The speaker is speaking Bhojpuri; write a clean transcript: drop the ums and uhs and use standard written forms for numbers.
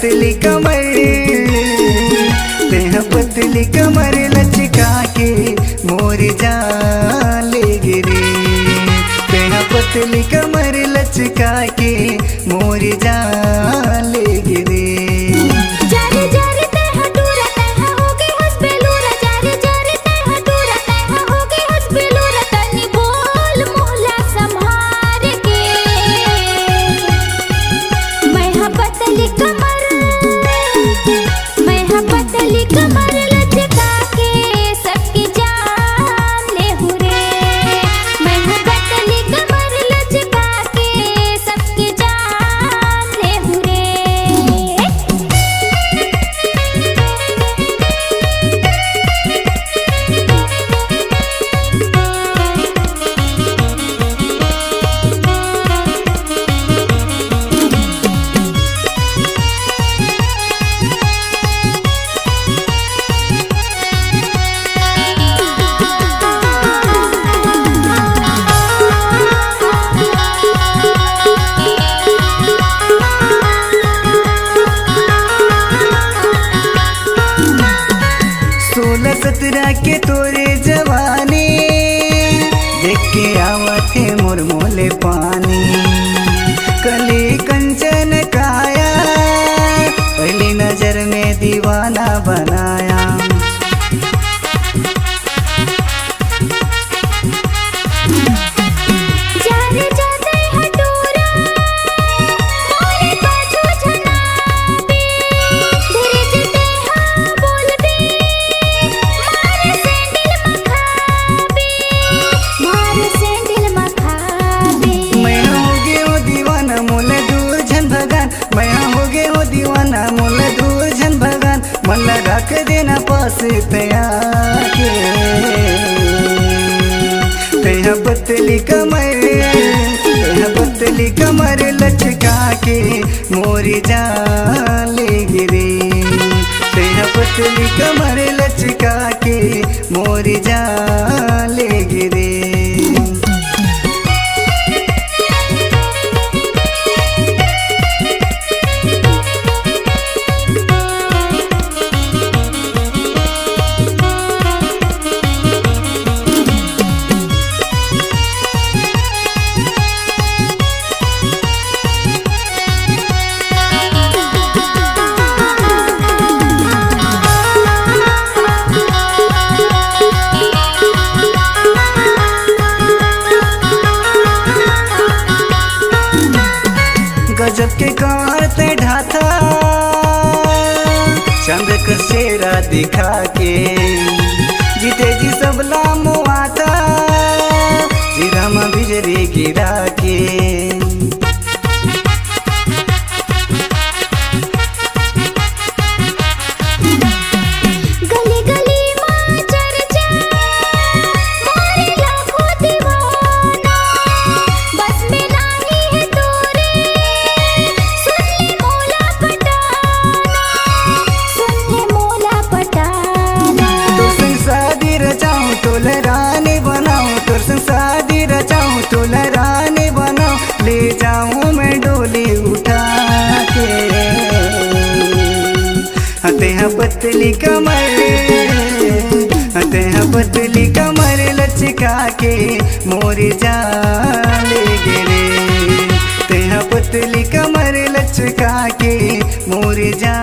पतली कमर, तेहा पतली कमर लचका के मोर जान ले गिरे। तेहा पतली कमर लचका के मोर जान ले गिरे। सतरा के तोरे जवानी देख के आवत है मोर मोले पानी। कली कंचन काया पहली नजर में दीवाना बनाया। मला रख देना पास तैयार के। तेहा पतली कमर, तेहा पतली कमर लचका के मोरी जान ले गिरे। तेहा पतली कमर लचका के मोरी जान ले गिरे। गजब के कारते ढाथा चंद्र का शेरा दिखा के। जीते जी सबला मुआता जिरामा बिजली गिरा के। ले जाऊं मैं डोली उठा के। तेहा पतली कमर, तेहा पतली कमर लचका के मोर जान ले गिरे। तेहा पतली कमर लचका के मोर जान